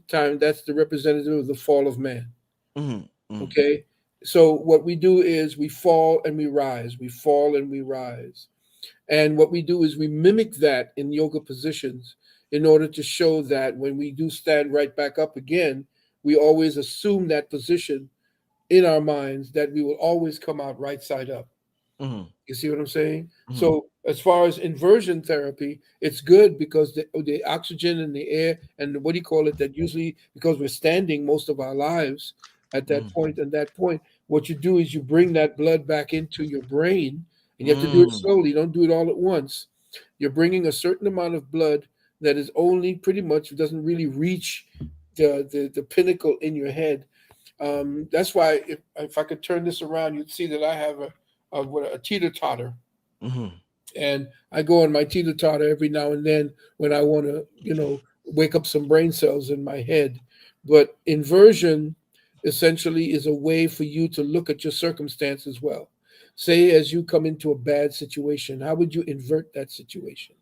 time, that's the representative of the fall of man. Mm-hmm. Mm-hmm. Okay. So what we do is we fall and we rise, we fall and we rise. And what we do is we mimic that in yoga positions in order to show that when we do stand right back up again, we always assume that position in our minds that we will always come out right side up. Mm-hmm. You see what I'm saying? Mm-hmm. So as far as inversion therapy, it's good because the oxygen in the air and what do you call it? That usually because we're standing most of our lives at that point and that point, what you do is you bring that blood back into your brain, and you have to do it Mm-hmm. slowly. Don't do it all at once. You're bringing a certain amount of blood that is only pretty much doesn't really reach the pinnacle in your head. That's why if I could turn this around, you'd see that I have a teeter totter, Mm-hmm. and I go on my teeter totter every now and then when I want to, wake up some brain cells in my head. But inversion essentially is a way for you to look at your circumstance as well. Say, as you come into a bad situation, how would you invert that situation?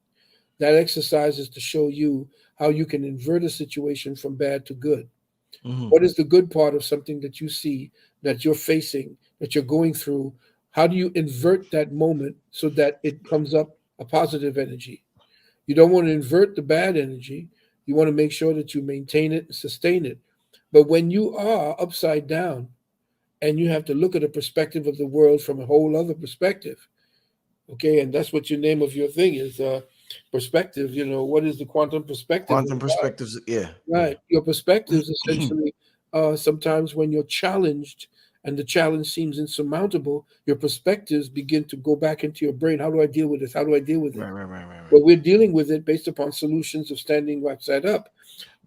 That exercise is to show you how you can invert a situation from bad to good. Mm-hmm. What is the good part of something that you see, that you're facing, that you're going through? How do you invert that moment so that it comes up a positive energy? You don't want to invert the bad energy. You want to make sure that you maintain it and sustain it. But when you are upside down and you have to look at a perspective of the world from a whole other perspective, okay, and that's what your name of your thing is, perspective. What is the quantum perspective Quantum all about? perspectives. Yeah. Yeah. Right. Your perspectives essentially, sometimes when you're challenged and the challenge seems insurmountable, your perspectives begin to go back into your brain. How do I deal with this? How do I deal with it? Right. Right. Right. Right. Right. But we're dealing with it based upon solutions of standing right side up.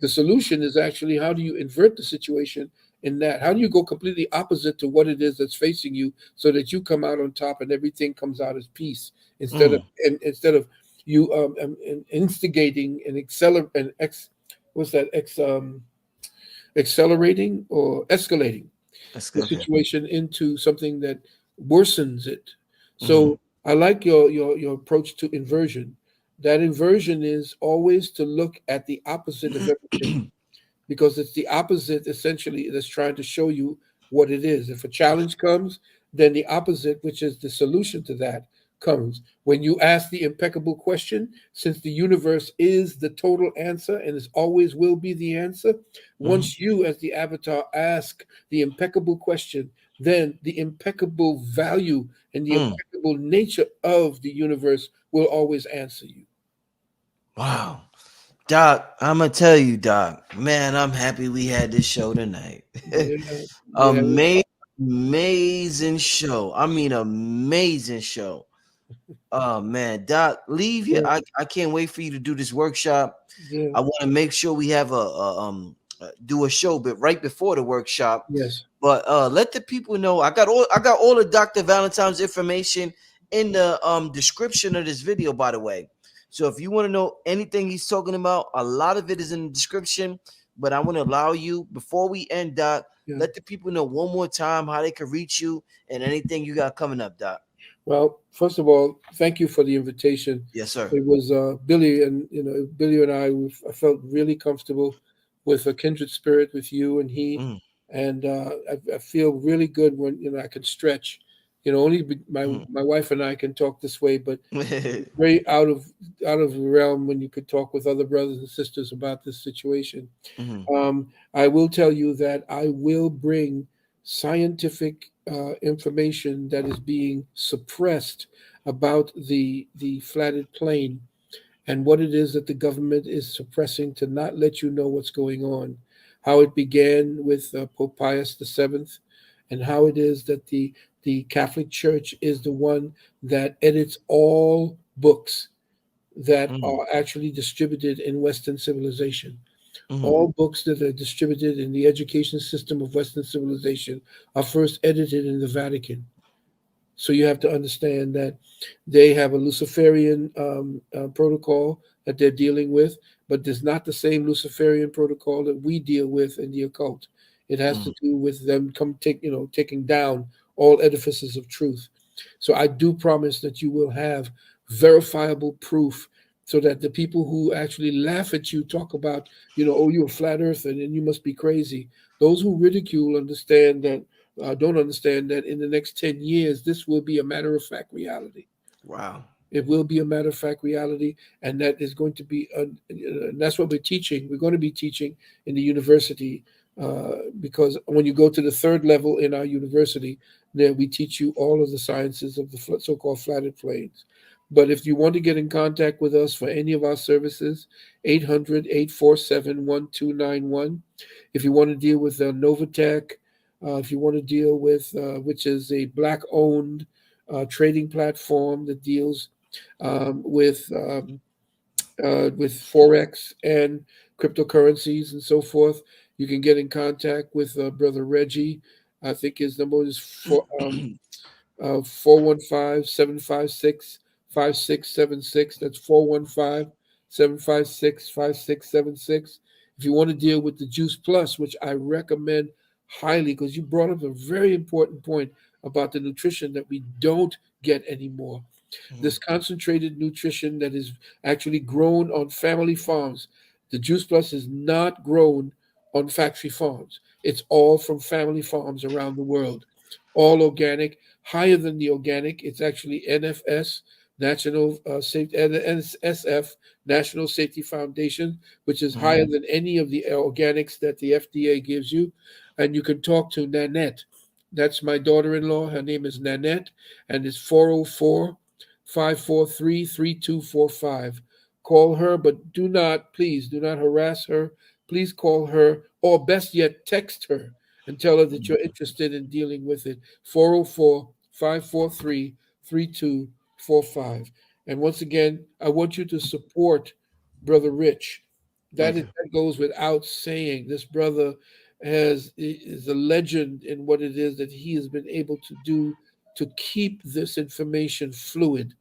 The solution is actually how do you invert the situation in that? How do you go completely opposite to what it is that's facing you so that you come out on top and everything comes out as peace Mm. instead of you instigating and accelerate and what's that accelerating or escalating That's the good. Okay. situation into something that worsens it. Mm-hmm. So I like your approach to inversion. That inversion is always to look at the opposite of everything because it's the opposite essentially that's trying to show you what it is. If a challenge comes, then the opposite, which is the solution to that, comes. When you ask the impeccable question, since the universe is the total answer and is always will be the answer, Mm-hmm. once you, as the avatar, ask the impeccable question, then the impeccable value and the Mm. impeccable nature of the universe will always answer you. Wow. Doc, I'm gonna tell you, Doc. Man, I'm happy we had this show tonight. Yeah, yeah, Amazing, amazing show. I mean, amazing show. Oh man, Doc, leave here. yeah, I can't wait for you to do this workshop. yeah, I want to make sure we have do a show, but right before the workshop. yes. But let the people know I got all of Dr. Valentine's information in the description of this video, by the way. So if you want to know anything he's talking about, a lot of it is in the description. But I want to allow you before we end, Doc, Yeah. let the people know one more time how they can reach you and anything you got coming up, Doc. Well, first of all, thank you for the invitation. Yes, sir. It was Billy, and Billy and I felt really comfortable with a kindred spirit with you and he, Mm, and I feel really good when I can stretch. Only mm. my wife and I can talk this way, but it's very out of the realm when you could talk with other brothers and sisters about this situation. Mhm, I will tell you that I will bring scientific information that is being suppressed about the flatted plane and what it is that the government is suppressing to not let you know what's going on. How it began with Pope Pius VII, and how it is that the Catholic Church is the one that edits all books that mm, are actually distributed in Western civilization. mhm. All books that are distributed in the education system of Western civilization are first edited in the Vatican. So you have to understand that they have a Luciferian protocol that they're dealing with, but there's not the same Luciferian protocol that we deal with in the occult. It has Mm. to do with them taking down all edifices of truth. So I do promise that you will have verifiable proof so that the people who actually laugh at you talk about, oh, you're a flat earther and you must be crazy. Those who ridicule understand that, don't understand that in the next 10 years, this will be a matter of fact reality. Wow. It will be a matter of fact reality, and that is going to be, and that's what we're teaching. We're going to be teaching in the university, because when you go to the third level in our university, there we teach you all of the sciences of the so-called flatted plains. But if you want to get in contact with us for any of our services, 800-847-1291. If you want to deal with Novatech, if you want to deal with, which is a black-owned trading platform that deals with forex and cryptocurrencies and so forth. You can get in contact with Brother Reggie. I think his number is 415-756-5676. That's 415-756-5676. If you want to deal with the Juice Plus, which I recommend highly, because you brought up a very important point about the nutrition that we don't get anymore. Mhm. This concentrated nutrition that is actually grown on family farms. The Juice Plus is not grown on factory farms. It's all from family farms around the world, all organic, higher than the organic. It's actually NFS, National Safety, NSF, National Safety Foundation, which is higher Mhm. than any of the organics that the FDA gives you. And you can talk to Nanette. That's my daughter-in-law. Her name is Nanette, and it's 404-543-3245. Call her, but please do not harass her. Please call her, or best yet, text her and tell her that you're interested in dealing with it. 404-543-3245. And once again, I want you to support Brother Rich. Thank you. That goes without saying. This brother is a legend in what it is that he has been able to do to keep this information fluid,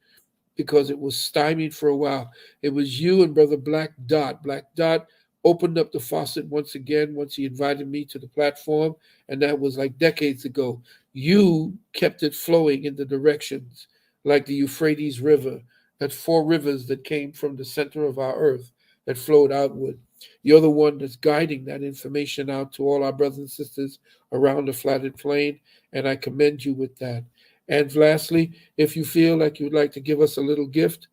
because it was stymied for a while. It was you and Brother Black Dot. Black Dot opened up the faucet once again once he invited me to the platform, and that was like decades ago. You kept it flowing in the directions like the Euphrates River, that four rivers that came from the center of our earth that flowed outward. You're the one that's guiding that information out to all our brothers and sisters around the flatted plain, and I commend you with that. And lastly, if you feel like you'd like to give us a little gift,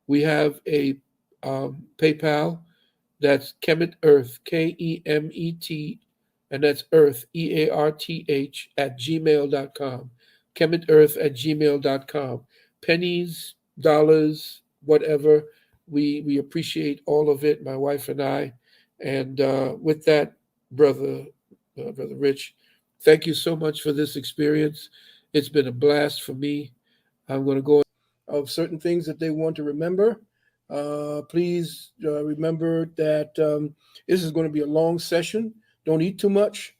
we have a PayPal. That's Kemet Earth, Kemet, and that's Earth, EARTH, at gmail.com. Kemet Earth at gmail.com. Pennies, dollars, whatever. We appreciate all of it, my wife and I. And with that, brother, brother Rich, thank you so much for this experience. It's been a blast for me. I'm going to go of certain things that they want to remember. Please remember that this is going to be a long session. Don't eat too much.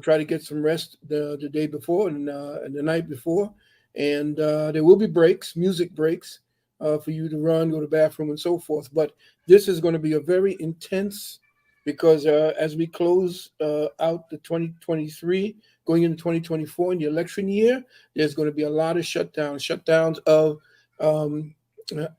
Try to get some rest the day before and the night before. And there will be breaks, music breaks, for you to run, go to the bathroom, and so forth. But this is going to be a very intense, because as we close out the 2023, going into 2024 in the election year, there's going to be a lot of shutdowns of um,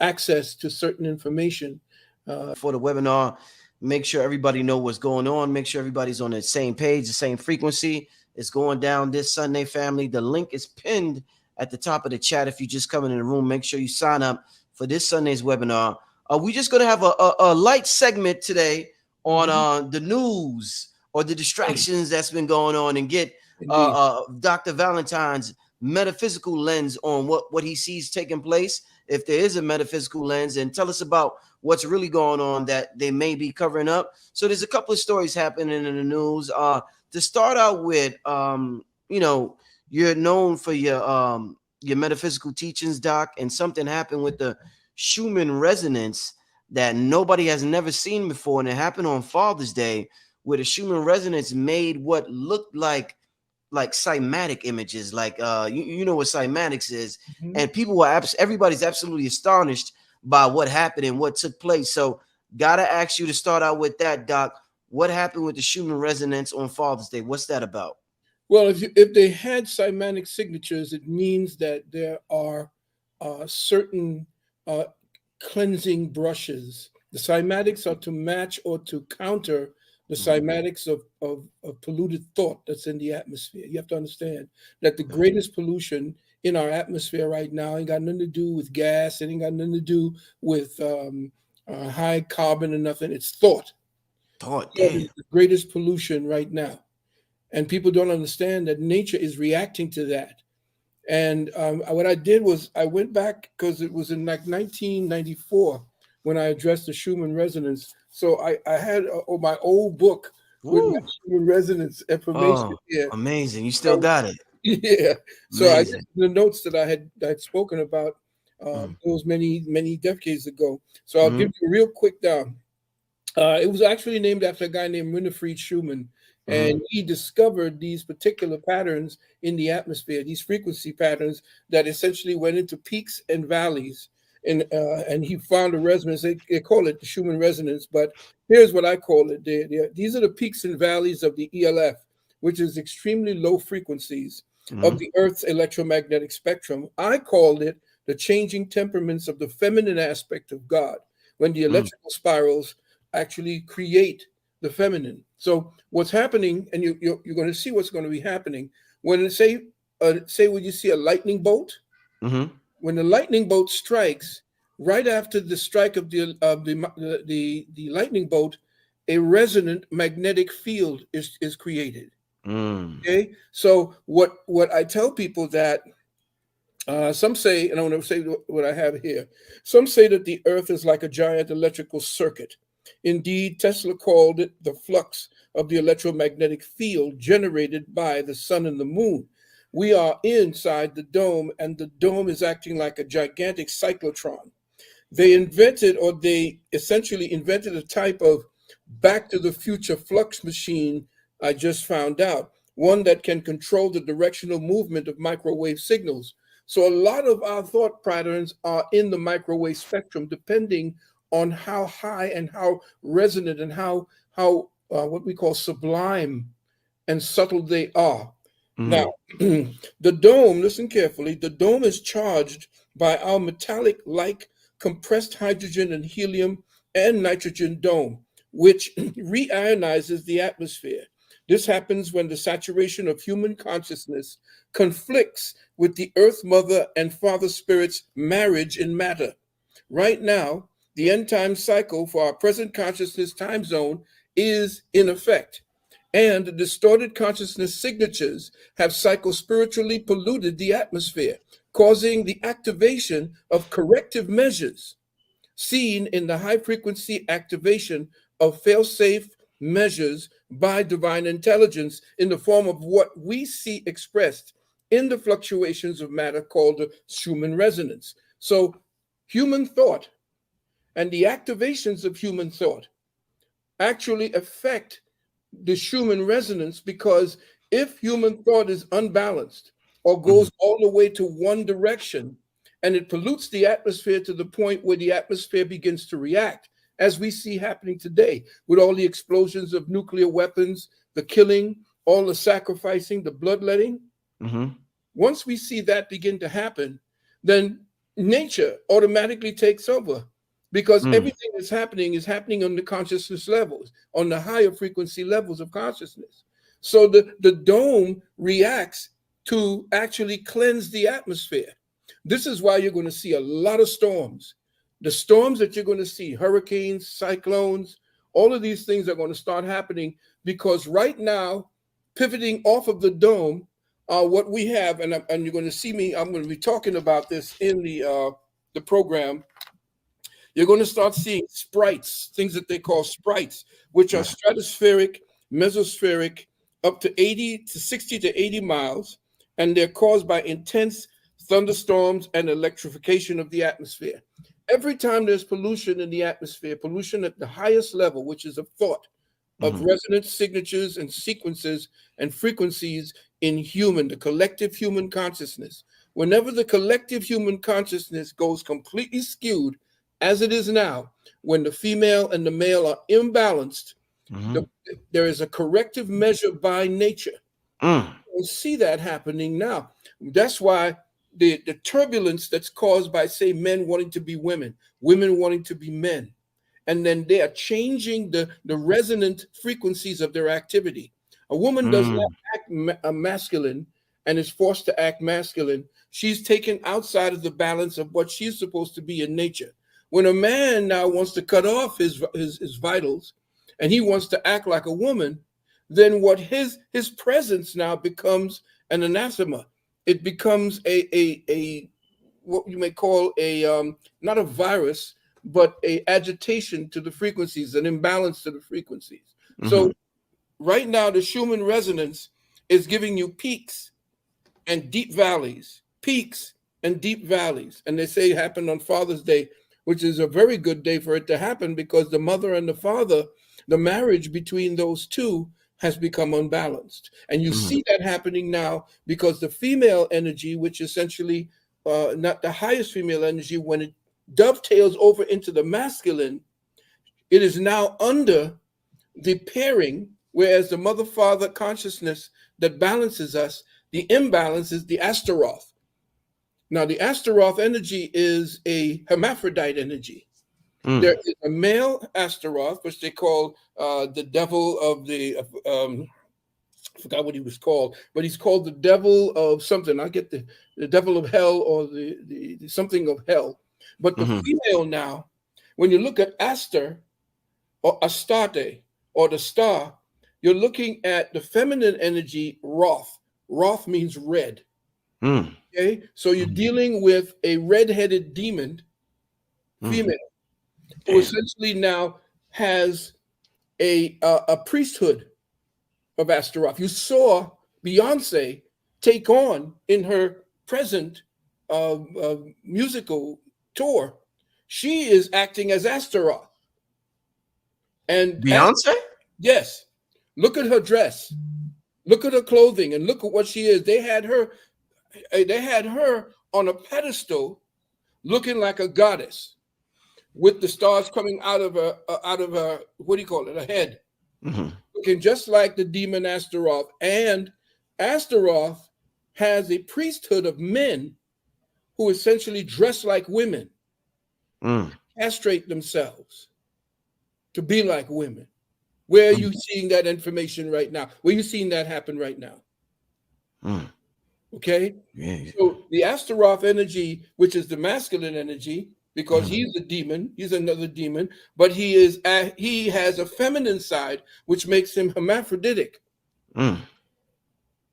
access to certain information. For the webinar, make sure everybody know what's going on. Make sure everybody's on the same page, the same frequency. It's going down this Sunday, family. The link is pinned at the top of the chat. If you just come in the room, make sure you sign up for this Sunday's webinar. We're just going to have a light segment today on the news or the distractions that's been going on, and get Indeed. Dr. Valentine's metaphysical lens on what he sees taking place, if there is a metaphysical lens, and tell us about what's really going on that they may be covering up. So there's a couple of stories happening in the news. To start out with, you're known for your metaphysical teachings, Doc, and something happened with the Schumann resonance that nobody has never seen before, and it happened on Father's Day, where the Schumann resonance made what looked like cymatic images, like you know what cymatics is, Mhm. and people were everybody's absolutely astonished by what happened and what took place. So gotta ask you to start out with that, Doc. What happened with the Schumann resonance on Father's Day? What's that about? Well, if they had cymatic signatures, it means that there are certain uh, cleansing brushes. The cymatics are to match or to counter the cymatics of polluted thought that's in the atmosphere. You have to understand that the greatest pollution in our atmosphere right now ain't got nothing to do with gas, it ain't got nothing to do with high carbon and nothing. It's thought. Thought, Thought damn. is the greatest pollution right now. And people don't understand that nature is reacting to that. And what I did was I went back because it was in like 1994 when I addressed the Schumann resonance. So I had my old book with my Woo. Schumann resonance information Oh, here. amazing. You still So, got it. yeah. So I Amazing. the notes that I had spoken about Mm. those many decades ago. So I'll Mm-hmm. give you a real quick down. It was actually named after a guy named Winifred Schumann, Mm-hmm. and he discovered these particular patterns in the atmosphere, these frequency patterns that essentially went into peaks and valleys. And he found a resonance. They call it the Schumann resonance, but here's what I call it. These are the peaks and valleys of the ELF, which is extremely low frequencies of Mm-hmm. the Earth's electromagnetic spectrum. I called it the changing temperaments of the feminine aspect of God, when the Mm. electrical spirals actually create the feminine. So what's happening, and you're going to see what's going to be happening when say when you see a lightning bolt, Mm-hmm. when the lightning bolt strikes, right after the strike of the lightning bolt, a resonant magnetic field is created. Mm. Okay, so what I tell people that some say, and I want to say what I have here. Some say that the Earth is like a giant electrical circuit. Indeed, Tesla called it the flux of the electromagnetic field generated by the sun and the moon. We are inside the dome, and the dome is acting like a gigantic cyclotron. They essentially invented a type of back to the future flux machine. I just found out one that can control the directional movement of microwave signals. So a lot of our thought patterns are in the microwave spectrum, depending on how high and how resonant and how what we call sublime and subtle they are. Now, Mm-hmm. the dome, listen carefully, the dome is charged by our metallic like compressed hydrogen and helium and nitrogen dome, which reionizes the atmosphere. This happens when the saturation of human consciousness conflicts with the Earth Mother and Father Spirit's marriage in matter. Right now, the end time cycle for our present consciousness time zone is in effect, and the distorted consciousness signatures have psychospiritually polluted the atmosphere, causing the activation of corrective measures seen in the high frequency activation of fail-safe measures by divine intelligence in the form of what we see expressed in the fluctuations of matter called the Schumann resonance. So human thought and the activations of human thought actually affect the Schumann resonance, because if human thought is unbalanced or Mm-hmm. goes all the way to one direction, and it pollutes the atmosphere to the point where the atmosphere begins to react, as we see happening today with all the explosions of nuclear weapons, the killing, all the sacrificing, the bloodletting. Mm-hmm. Once we see that begin to happen, then nature automatically takes over, because Mm. everything that's happening is happening on the consciousness levels, on the higher frequency levels of consciousness. So the dome reacts to actually cleanse the atmosphere. This is why you're going to see a lot of storms. The storms that you're going to see, hurricanes, cyclones, all of these things are going to start happening because right now, pivoting off of the dome, what we have, and you're going to see me. I'm going to be talking about this in the program. You're going to start seeing sprites, things that they call sprites, which are Yeah. stratospheric, mesospheric, up to 80 to 60 to 80 miles, and they're caused by intense thunderstorms and electrification of the atmosphere. Every time there's pollution in the atmosphere, pollution at the highest level, which is of thought, of Mm-hmm. resonance signatures and sequences and frequencies in the collective human consciousness. Whenever the collective human consciousness goes completely skewed, as it is now, when the female and the male are imbalanced, Mm-hmm. the, there is a corrective measure by nature. Mm. We'll see that happening now. That's why the turbulence that's caused by, say, men wanting to be women, women wanting to be men, and then they are changing the resonant frequencies of their activity. A woman does not Mm. act masculine and is forced to act masculine. She's taken outside of the balance of what she's supposed to be in nature. When a man now wants to cut off his vitals and he wants to act like a woman, then what his presence now becomes an anathema. It becomes a what you may call a not a virus, but a agitation to the frequencies, an imbalance to the frequencies. Mm-hmm. So right now, the Schumann resonance is giving you peaks and deep valleys, peaks and deep valleys. And they say it happened on Father's Day, which is a very good day for it to happen because the mother and the father, the marriage between those two has become unbalanced. And you Mm-hmm. see that happening now because the female energy, which essentially not the highest female energy, when it dovetails over into the masculine, it is now under the pairing, whereas the mother father consciousness that balances us, the imbalance is the Astaroth. Now, the Astaroth energy is a hermaphrodite energy. Mm. There is a male Astaroth, which they call the devil of the, I forgot what he was called, but he's called the devil of something. I get the devil of hell or the something of hell. But the Mm-hmm. female now, when you look at Aster or Astarte or the star, you're looking at the feminine energy, Roth. Roth means red. Mm. Okay, so you're dealing with a red-headed demon, Mm. female, who Damn. essentially now has a priesthood of Astaroth. You saw Beyonce take on in her present musical tour. She is acting as Astaroth, and Beyonce? yes, look at her dress, look at her clothing, and look at what she is. They had her on a pedestal, looking like a goddess, with the stars coming out of her, what do you call it, a head, Mm-hmm. looking just like the demon Astaroth. And Astaroth has a priesthood of men who essentially dress like women, Mm. castrate themselves to be like women. Where are Mm. you seeing that information right now? Where are you seeing that happen right now? Mm. Okay. Yeah. So the Astaroth energy, which is the masculine energy, because Mm. he's a demon, he's another demon, but he has a feminine side, which makes him hermaphroditic. Mm.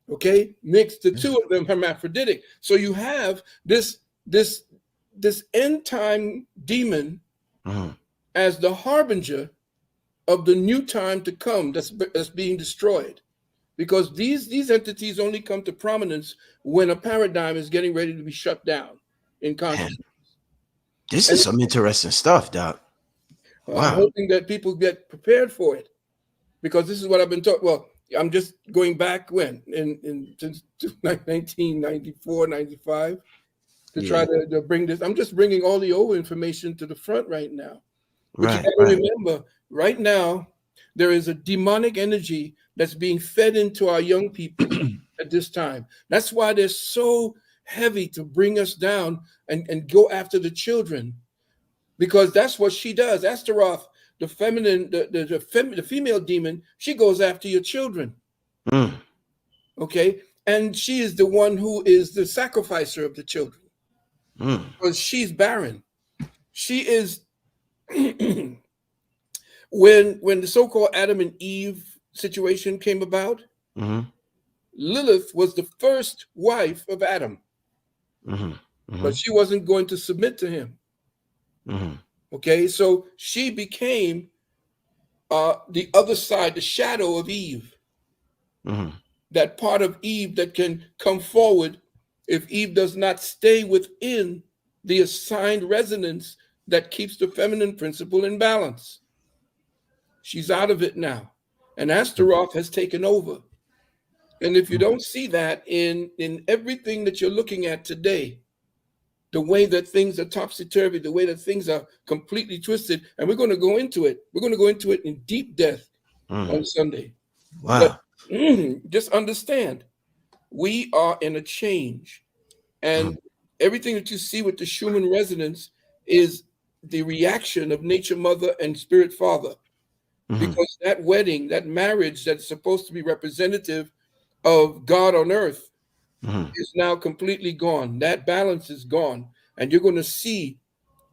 Okay, makes the two of them hermaphroditic. So you have this this end time demon Mm. as the harbinger of the new time to come that's being destroyed. Because these entities only come to prominence when a paradigm is getting ready to be shut down in Man, consciousness. this And is some interesting stuff, Doc. I'm Wow. hoping that people get prepared for it because this is what I've been taught. Well, I'm just going back when in since 1994, 95 to try Yeah. to bring this. I'm just bringing all the old information to the front right now. But you Right. got to Right. remember, right now, there is a demonic energy that's being fed into our young people at this time. That's why they're so heavy to bring us down and go after the children, because that's what she does. Astaroth, the feminine, the female demon, she goes after your children. Mm. Okay. And she is the one who is the sacrificer of the children Mm. because she's barren. She is when the so-called Adam and Eve situation came about, Mm-hmm. Lilith was the first wife of Adam, Mm-hmm. Mm-hmm. but she wasn't going to submit to him. Mm-hmm. Okay, so she became the other side, the shadow of Eve, Mm-hmm. that part of Eve that can come forward if Eve does not stay within the assigned resonance that keeps the feminine principle in balance. She's out of it now, and Astaroth has taken over. And if you don't see that in everything that you're looking at today, the way that things are topsy-turvy, the way that things are completely twisted, and we're going to go into it. We're going to go into it in deep depth Mm. on Sunday. But Wow. just understand, we are in a change. And Everything that you see with the Schumann resonance is the reaction of nature mother and spirit father, because that wedding, that marriage that's supposed to be representative of God on earth is now completely gone. That balance is gone. And you're going to see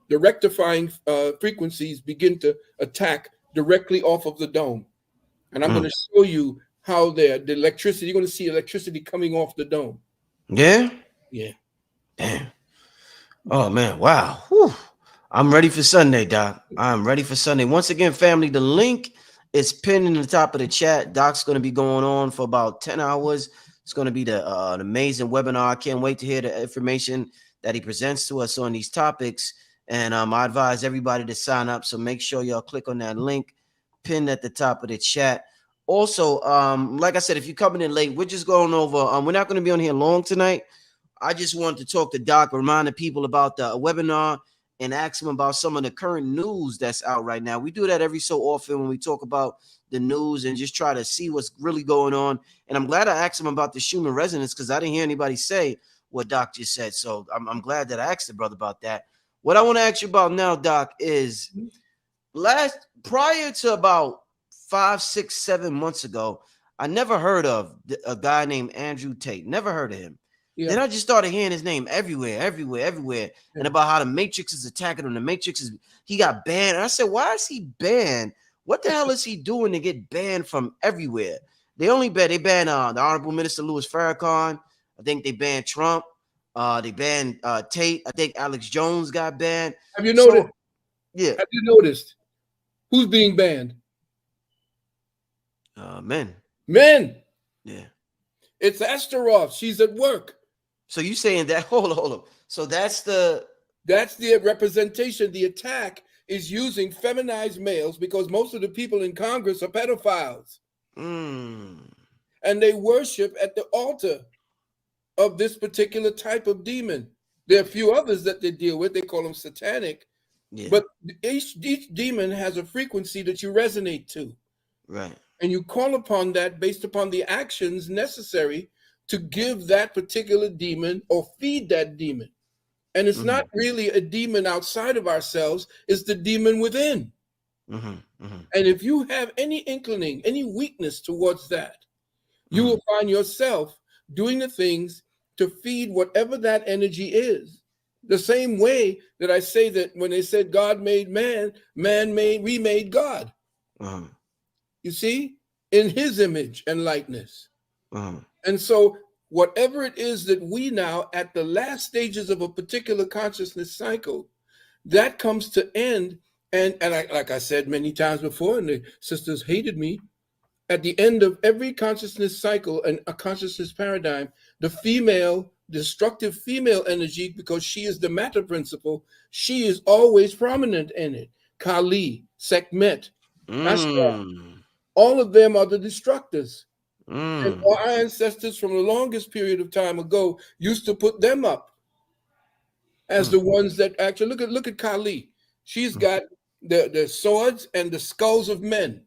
the rectifying frequencies begin to attack directly off of the dome. And I'm going to show you how the electricity, you're going to see electricity coming off the dome. Yeah. Yeah. Damn. Oh man. Wow. Whew. I'm ready for Sunday, Doc. I'm ready for Sunday. Once again, family, the link is pinned in the top of the chat. Doc's going to be going on for about 10 hours. It's going to be an amazing webinar. I can't wait to hear the information that he presents to us on these topics. And I advise everybody to sign up. So make sure y'all click on that link pinned at the top of the chat. Also, like I said, if you're coming in late, we're just going over. We're not going to be on here long tonight. I just wanted to talk to Doc, remind the people about the webinar, and ask him about some of the current news that's out right now. We do that every so often when we talk about the news and just try to see what's really going on. And I'm glad I asked him about the Schumann resonance, because I didn't hear anybody say what Doc just said. So I'm glad that I asked the brother about that. What I want to ask you about now, Doc, is prior to about 5, 6, 7 months ago, I never heard of a guy named Andrew Tate. Never heard of him. Yeah. Then I just started hearing his name everywhere. Yeah. And about how the Matrix is attacking him. The Matrix he got banned. And I said, why is he banned? What the hell is he doing to get banned from everywhere? They banned the Honorable Minister Louis Farrakhan. I think they banned Trump. They banned Tate. I think Alex Jones got banned. Have you noticed? Yeah. Have you noticed who's being banned? Men. Yeah. It's Astaroth. She's at work. So you saying that? Hold on. So that's the representation. The attack is using feminized males, because most of the people in Congress are pedophiles. And they worship at the altar of this particular type of demon. There are a few others that they deal with. They call them satanic. Yeah. But each demon has a frequency that you resonate to. Right. And you call upon that based upon the actions necessary to give that particular demon or feed that demon. And it's not really a demon outside of ourselves, it's the demon within. And if you have any inclining, any weakness towards that, you will find yourself doing the things to feed whatever that energy is. The same way that I say that when they said God made man, we made God. You see, in his image and likeness. And so whatever it is that we now, at the last stages of a particular consciousness cycle, that comes to end. And like I said many times before, and the sisters hated me, at the end of every consciousness cycle and a consciousness paradigm, the destructive female energy, because she is the matter principle, she is always prominent in it. Kali, Sekhmet, Ashtar, all of them are the destructors. And our ancestors from the longest period of time ago used to put them up as the ones that actually look at Kali. She's got the swords and the skulls of men,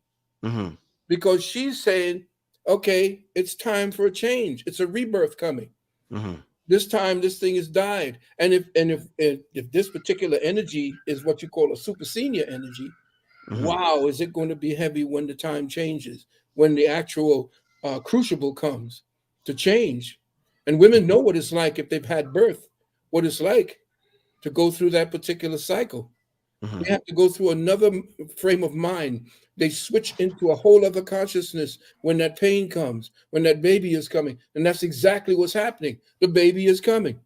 because she's saying, okay, it's time for a change. It's a rebirth coming. This time, this thing has died. And if this particular energy is what you call a super senior energy, wow, is it going to be heavy when the time changes, when the actual crucible comes to change. And women know what it's like if they've had birth, what it's like to go through that particular cycle. They have to go through another frame of mind. They switch into a whole other consciousness when that pain comes, when that baby is coming. And that's exactly what's happening. The baby is coming.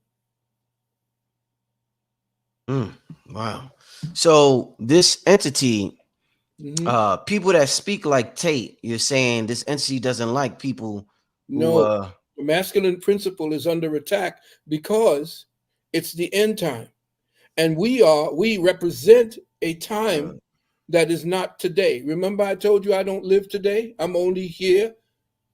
Wow. So this entity, people that speak like Tate, you're saying this entity doesn't like people who, no, the masculine principle is under attack because it's the end time. And we represent a time that is not today. Remember, I told you I don't live today. I'm only here.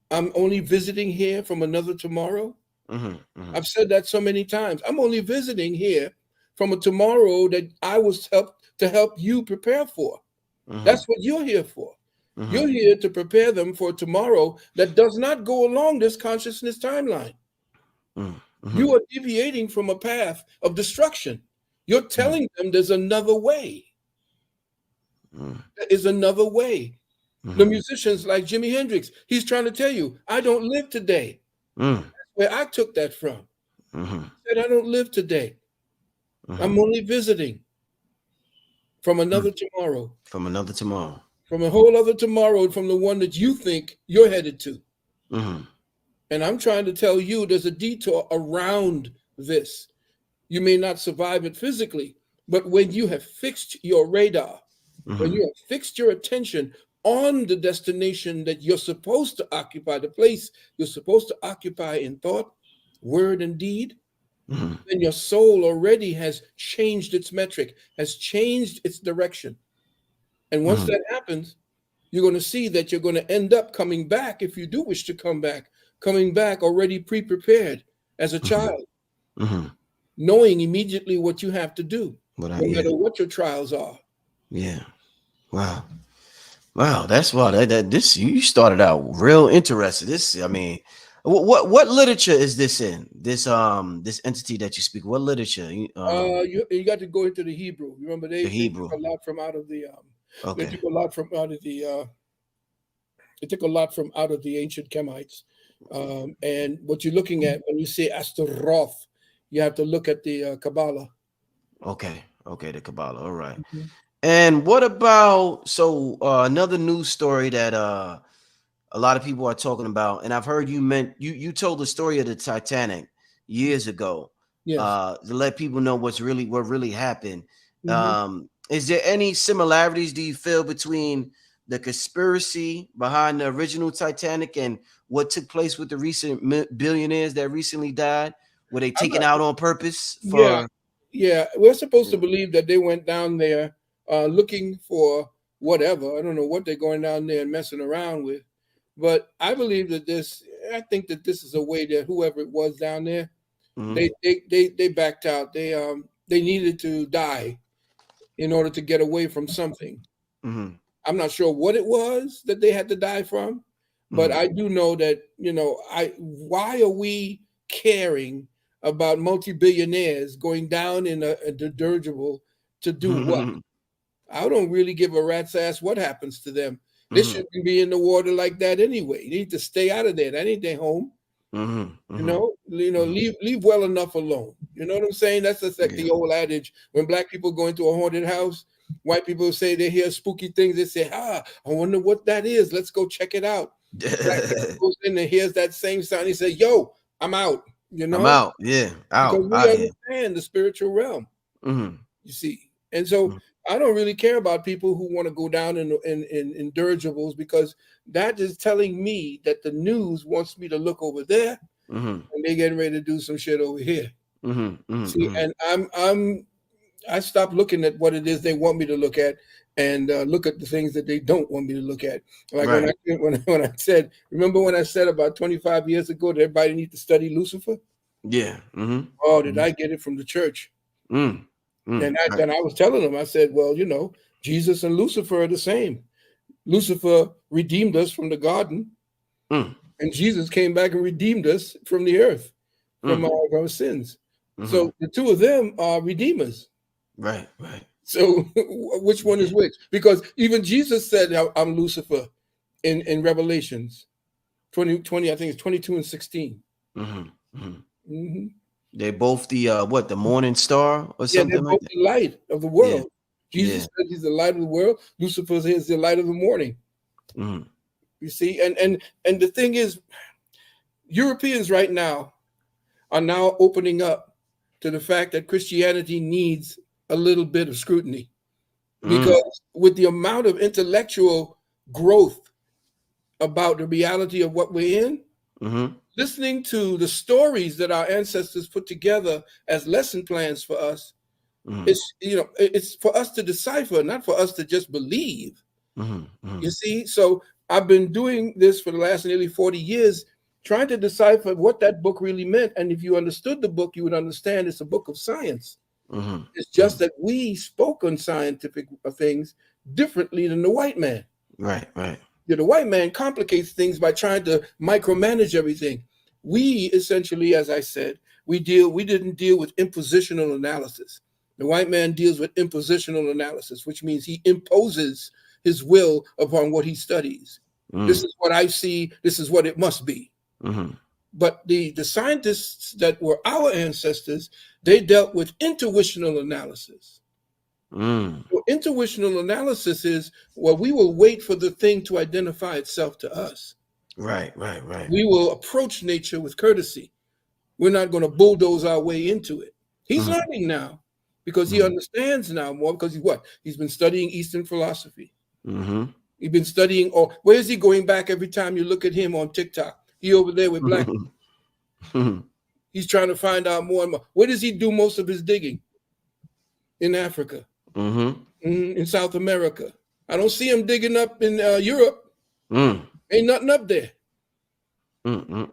I'm only visiting here from another tomorrow. I've said that so many times. I'm only visiting here from a tomorrow that I was to help you prepare for. That's what you're here for. You're here to prepare them for tomorrow that does not go along this consciousness timeline. You are deviating from a path of destruction. You're telling them there's another way. There is another way. The musicians like Jimi Hendrix, he's trying to tell you, I don't live today. That's where I took that from. He said, I don't live today. I'm only visiting from another tomorrow. From another tomorrow. From a whole other tomorrow, from the one that you think you're headed to. And I'm trying to tell you there's a detour around this. You may not survive it physically, but when you have fixed your radar, when you have fixed your attention on the destination that you're supposed to occupy, the place you're supposed to occupy in thought, word, and deed, then your soul already has changed its metric, has changed its direction. And once that happens, you're going to see that you're going to end up coming back, if you do wish to come back, coming back already pre-prepared as a child, knowing immediately what you have to do, no matter what your trials are. Yeah. Wow. Wow. That's why this you started out real interested. This, I mean, what literature is this in? This entity that you speak. What literature? You got to go into the Hebrew. Remember, they took a lot from out of the they took a lot from out of the they took a lot from out of the ancient Kemites. And what you're looking at when you say Astaroth, you have to look at the Kabbalah. Okay, the Kabbalah. All right. And what about another news story that a lot of people are talking about, and I've heard you told the story of the Titanic years ago. Yes. To let people know what really happened. Is there any similarities, do you feel, between the conspiracy behind the original Titanic and what took place with the recent billionaires that recently died? Were they taken out on purpose? Yeah. We're supposed to believe that they went down there looking for whatever. I don't know what they're going down there and messing around with, but I believe that I think that this is a way that whoever it was down there, they backed out. They needed to die in order to get away from something. I'm not sure what it was that they had to die from, but I do know that, why are we caring about multi-billionaires going down in a dirigible to do what? I don't really give a rat's ass what happens to them. They shouldn't be in the water like that anyway. They need to stay out of there. That ain't their home. Leave well enough alone. You know what I'm saying? That's just like the old adage. When black people go into a haunted house, white people say they hear spooky things. They say, I wonder what that is. Let's go check it out. Black people goes in and hears that same sound. He says, yo, I'm out. I'm out. Yeah. Out. Because we understand the spiritual realm. You see. And so I don't really care about people who want to go down in dirigibles, because that is telling me that the news wants me to look over there and they're getting ready to do some shit over here. See, and I stopped looking at what it is they want me to look at and look at the things that they don't want me to look at. Like when I said, remember when I said about 25 years ago that everybody needs to study Lucifer? Yeah. Oh, did I get it from the church? And I was telling them, I said, well, Jesus and Lucifer are the same. Lucifer redeemed us from the garden, and Jesus came back and redeemed us from the earth, from our sins. So the two of them are redeemers. Right. So which one is which? Because even Jesus said, I'm Lucifer in Revelations 20, I think it's 22 and 16. They're both the morning star or something. They're both the light of the world. Jesus said he's the light of the world. Lucifer is the light of the morning. You see, and the thing is, Europeans right now are now opening up to the fact that Christianity needs a little bit of scrutiny, because with the amount of intellectual growth about the reality of what we're in, listening to the stories that our ancestors put together as lesson plans for us, it's for us to decipher, not for us to just believe. You see, so I've been doing this for the last nearly 40 years, trying to decipher what that book really meant. And if you understood the book, you would understand it's a book of science. It's just that we spoke on scientific things differently than the white man. Right. The white man complicates things by trying to micromanage everything. We essentially, as I said, we didn't deal with impositional analysis. The white man deals with impositional analysis, which means he imposes his will upon what he studies. This is what I see. This is what it must be. But the scientists that were our ancestors, they dealt with intuitional analysis. So intuitional analysis is, well, we will wait for the thing to identify itself to us. Right. We will approach nature with courtesy. We're not going to bulldoze our way into it. He's learning now because he understands now more, because he's been studying Eastern philosophy. He's been studying, or where's he going back every time you look at him on TikTok? He over there with black. He's trying to find out more and more. Where does he do most of his digging? In Africa, in South America. I don't see him digging up in Europe. Ain't nothing up there.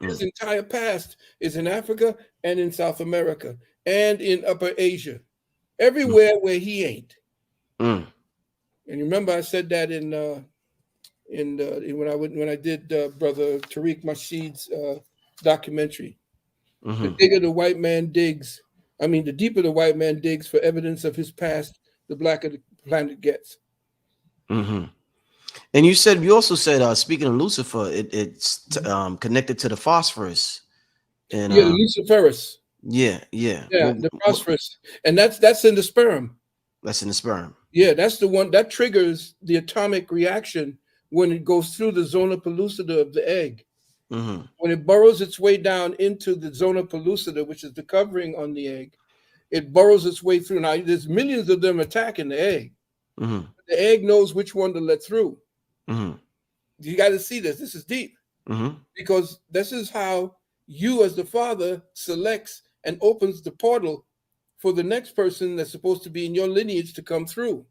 His entire past is in Africa and in South America and in Upper Asia, everywhere where he ain't. And you remember I said that when I did Brother Tariq Nasheed's documentary. The digger the white man digs, the deeper the white man digs for evidence of his past, the blacker the planet gets. And you also said, speaking of Lucifer, it's connected to the phosphorus. And the luciferus. Yeah. The phosphorus, and that's in the sperm. That's in the sperm. Yeah, that's the one that triggers the atomic reaction when it goes through the zona pellucida of the egg. When it burrows its way down into the zona pellucida, which is the covering on the egg, it burrows its way through. Now, there's millions of them attacking the egg. The egg knows which one to let through. You got to see this. This is deep. Because this is how you, as the father, selects and opens the portal for the next person that's supposed to be in your lineage to come through.